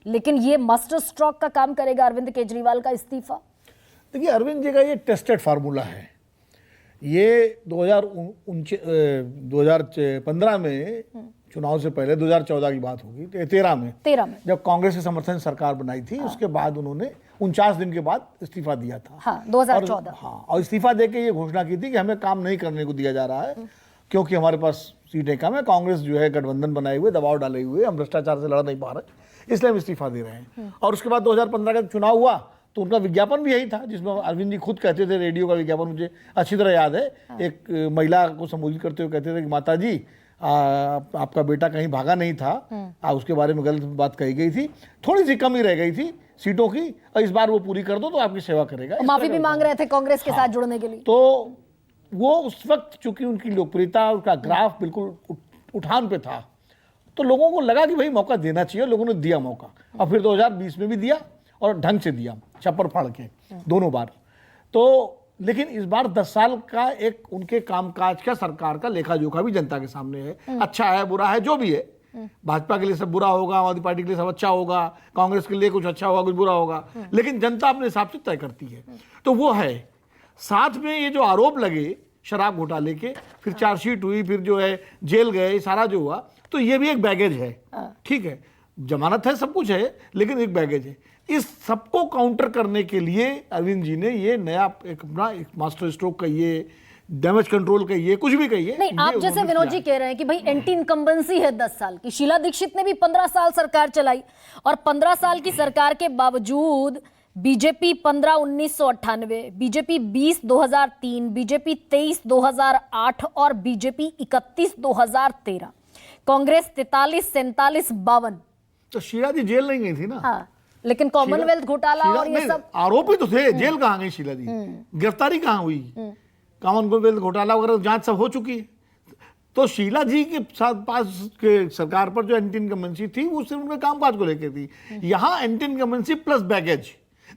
लेकिन ये master stroke का काम करेगा अरविंद केजरीवाल का इस्तीफा? देखिए, अरविंद जी का ये टेस्टेड फार्मूला है। ये 2015 में चुनाव से पहले 2014 की बात होगी, 13 में जब कांग्रेस के समर्थन से सरकार बनाई थी, उसके बाद उन्होंने 49 दिन के बाद इस्तीफा दिया था। हाँ, 2014। और इस्तीफा देके ये घोषणा की थी कि हमें काम नहीं करने को दिया जा रहा है क्योंकि हमारे पास सीटें कम है, कांग्रेस जो है गठबंधन बनाए हुए, दबाव डाले हुए, हम भ्रष्टाचार से लड़ नहीं पा रहे, इसलिए हम इस्तीफा दे रहे हैं। और उसके बाद 2015 का चुनाव हुआ तो उनका विज्ञापन भी यही था, जिसमें अरविंद जी खुद कहते थे, रेडियो का विज्ञापन मुझे अच्छी तरह याद है, एक महिला को संबोधित करते हुए कहते थे कि माता जी आपका बेटा कहीं भागा नहीं था, उसके बारे में गलत बात कही गई थी, थोड़ी सी कमी रह गई थी सीटों की, और इस बार वो पूरी कर दो तो आपकी सेवा करेगा। माफी भी मांग रहे थे कांग्रेस के साथ जुड़ने के लिए। तो वो उस वक्त चूंकि उनकी लोकप्रियता, उनका ग्राफ बिल्कुल उठान पे था, तो लोगों को लगा कि भाई मौका देना चाहिए, लोगों ने दिया मौका, और फिर 2020 में भी दिया और ढंग से दिया, छप्पर फाड़ के दोनों बार। तो लेकिन इस बार 10 साल का एक उनके कामकाज का, सरकार का लेखा जोखा भी जनता के सामने है। अच्छा है, बुरा है, जो भी है, भाजपा के लिए सब बुरा होगा, आम आदमी पार्टी के लिए सब अच्छा होगा, कांग्रेस के लिए कुछ अच्छा होगा, कुछ बुरा होगा, लेकिन जनता अपने हिसाब से तय करती है। तो वो है। साथ में ये जो आरोप लगे शराब घोटाले के, फिर चार्जशीट हुई, फिर जो है जेल गए, सारा जो हुआ, तो ये भी एक बैगेज है। ठीक है, जमानत है, सब कुछ है, लेकिन एक बैगेज है। इस सबको काउंटर करने के लिए अरविंद जी ने ये नया एक अपना एक मास्टर स्ट्रोक का, ये डैमेज कंट्रोल का, ये कुछ भी कहिए। नहीं, आप जैसे विनोद जी कह रहे हैं कि भाई एंटी इनकम्बेंसी है 10 साल की। शीला दीक्षित ने भी 15 साल सरकार चलाई, और 15 साल की सरकार के बावजूद बीजेपी 15 1998, बीजेपी 20 2003, बीजेपी 23 2008 और बीजेपी 31 2013, कांग्रेस 43 47 52। तो शीला जी जेल नहीं गई थी ना। हाँ, लेकिन कॉमनवेल्थ घोटाला और ये सब आरोपी तो थे, जेल कहाँ गई शीला जी, गिरफ्तारी कहाँ हुई, कॉमनवेल्थ घोटाला वगैरह जांच सब हो चुकी है। तो शीला जी के साथ पास के सरकार पर जो एंटी इनकम्बेंसी थी वो सिर्फ उनके कामकाज को लेकर थी। यहाँ एंटी इनकम्बेंसी प्लस बैगेज।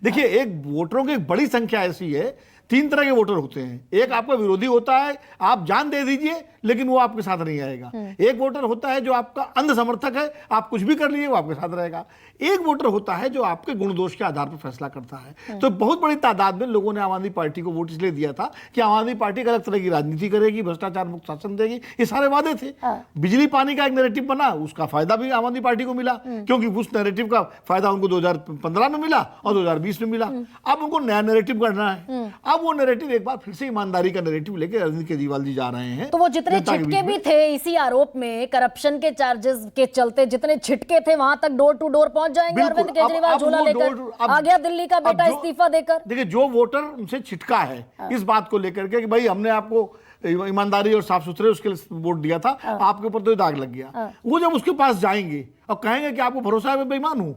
देखिए, एक वोटरों की एक बड़ी संख्या ऐसी है, 3 तरह के वोटर होते हैं। एक आपका विरोधी होता है, आप जान दे दीजिए लेकिन वो आपके साथ नहीं आएगा। एक वोटर होता है जो आपका अंध समर्थक है, आप कुछ भी कर लीजिए वो आपके साथ रहेगा। एक वोटर होता है जो आपके गुण दोष के आधार पर फैसला करता है। तो बहुत बड़ी तादाद में लोगों ने आम आदमी पार्टी को वोट इसलिए दिया था कि आम आदमी पार्टी एक अलग तरह की राजनीति करेगी, भ्रष्टाचार मुक्त शासन देगी, ये सारे वादे थे। बिजली पानी का एक नैरेटिव बना, उसका फायदा भी आम आदमी पार्टी को मिला, क्योंकि उस नैरेटिव का फायदा उनको 2015 में मिला और 2020 में मिला। अब उनको नया नैरेटिव करना है। अब वो नैरेटिव एक बार फिर से ईमानदारी का नैरेटिव लेके अरविंद केजरीवाल जी जा रहे हैं। तो वो जितने छिटके भी थे इसी आरोप में, करप्शन के चार्जेस के चलते जितने छिटके थे, वहां तक डोर टू डोर पहुंच जाएंगे अरविंद केजरीवाल झोला लेकर। आ गया दिल्ली का बेटा इस्तीफा देकर। देखिए, जो वोटर उनसे छिटका है इस बात को लेकर के कि भाई हमने आपको ईमानदारी और साफ सुथरे उसके लिए वोट दिया था, आपके ऊपर तो दाग लग गया, वो जब उसके पास जाएंगे और कहेंगे कि आपको भरोसा है मैं बेईमान हूं,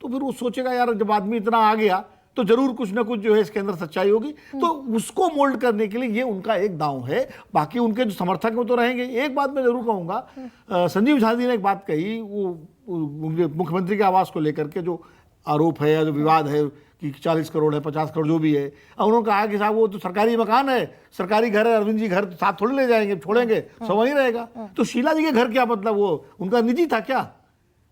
तो फिर वो सोचेगा यार जब आदमी इतना आ गया तो जरूर कुछ ना कुछ जो है इसके अंदर सच्चाई होगी। तो उसको मोल्ड करने के लिए ये उनका एक दांव है। बाकी उनके जो समर्थक हैं वो तो रहेंगे। एक बात मैं जरूर कहूंगा, संजीव झा जी ने एक बात कही, वो मुख्यमंत्री के आवास को लेकर के जो आरोप है या जो विवाद है कि 40 करोड़ है, 50 करोड़ जो भी है, उन्होंने कहा कि साहब वो तो सरकारी मकान है, सरकारी घर है, अरविंद जी घर साथ थोड़ी ले जाएंगे, छोड़ेंगे, सब वहीं रहेगा। तो शीला जी के घर क्या मतलब, वो उनका निजी था क्या?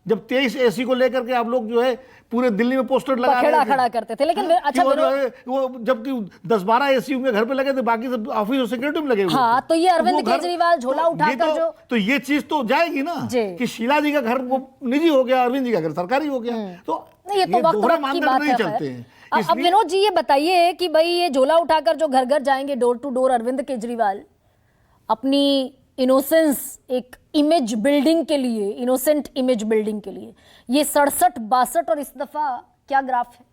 जब 23 AC को लेकर के आप लोग जो है पूरे दिल्ली में पोस्टर लगा रहे थे, खड़ा करते थे, लेकिन अच्छा वो जबकि 10-12 AC उनके घर पे लगे थे, बाकी सब ऑफिस और सिक्योरिटी में लगे हुए। हाँ, तो ये अरविंद केजरीवाल झोला उठाकर तो ये चीज तो जाएगी ना कि शीला जी का घर वो निजी हो गया, अरविंद जी का घर सरकारी हो गया। तो ये तो वक्त की बात नहीं चलते हैं। अब विनोद जी ये बताइए कि भाई ये झोला उठाकर जो घर घर जाएंगे door to door Arvind Kejriwal, अपनी इनोसेंस एक इमेज बिल्डिंग के लिए, इनोसेंट इमेज बिल्डिंग के लिए, ये 67 62 और इस दफा क्या ग्राफ है?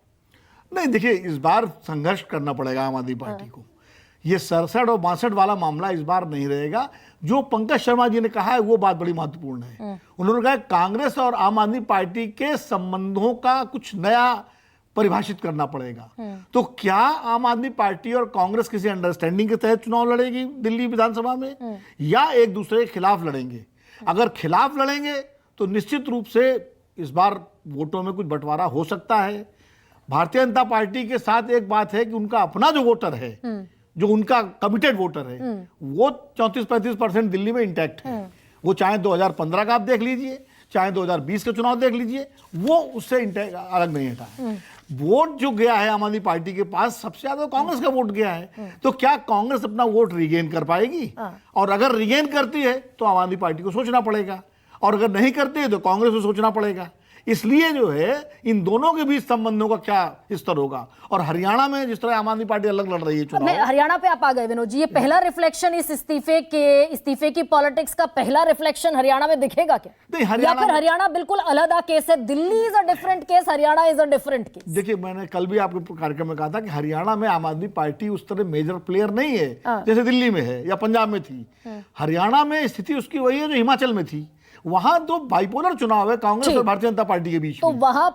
नहीं, देखिए, इस बार संघर्ष करना पड़ेगा आम आदमी पार्टी को। ये 67 और 62 वाला मामला इस बार नहीं रहेगा। जो पंकज शर्मा जी ने कहा है वो बात बड़ी महत्वपूर्ण है। उन्होंने कहा कांग्रेस और आम आदमी पार्टी के संबंधों का कुछ नया परिभाषित करना पड़ेगा। तो क्या आम आदमी पार्टी और कांग्रेस किसी अंडरस्टैंडिंग के तहत चुनाव लड़ेगी दिल्ली विधानसभा में, या एक दूसरे के खिलाफ लड़ेंगे? अगर खिलाफ लड़ेंगे तो निश्चित रूप से इस बार वोटों में कुछ बंटवारा हो सकता है। भारतीय जनता पार्टी के साथ एक बात है कि उनका अपना जो वोटर है, जो उनका कमिटेड वोटर है, वो 34-35% दिल्ली में इंटैक्ट है। वो चाहे 2015 का आप देख लीजिए, चाहे 2020 के चुनाव देख लीजिए, वो उससे अलग नहीं हटा है। वोट जो गया है आम आदमी पार्टी के पास सबसे ज्यादा कांग्रेस का वोट गया है, तो क्या कांग्रेस अपना वोट रिगेन कर पाएगी? और अगर रिगेन करती है तो आम आदमी पार्टी को सोचना पड़ेगा, और अगर नहीं करती है तो कांग्रेस को सोचना पड़ेगा। इसलिए जो है इन दोनों के बीच संबंधों का क्या स्तर होगा। और हरियाणा में जिस तरह आम आदमी पार्टी अलग लड़ रही है मैं चुनाव, हरियाणा पे आप आ गए विनोद जी, ये पहला रिफ्लेक्शन इस इस्तीफे की पॉलिटिक्स का पहला रिफ्लेक्शन हरियाणा में दिखेगा क्या? नहीं, या हरियाणा फिर हरियाणा बिल्कुल अलग केस है, Delhi is a different case, Haryana is a different case? देखिए मैंने कल भी आपके कार्यक्रम में कहा था कि हरियाणा में आम आदमी पार्टी उस तरह मेजर प्लेयर नहीं है जैसे दिल्ली में है या पंजाब में थी। हरियाणा में स्थिति उसकी वही है जो हिमाचल में थी। वहां तो बाइपोलर चुनाव है कांग्रेस और भारतीय जनता पार्टी के बीच तो में। वहां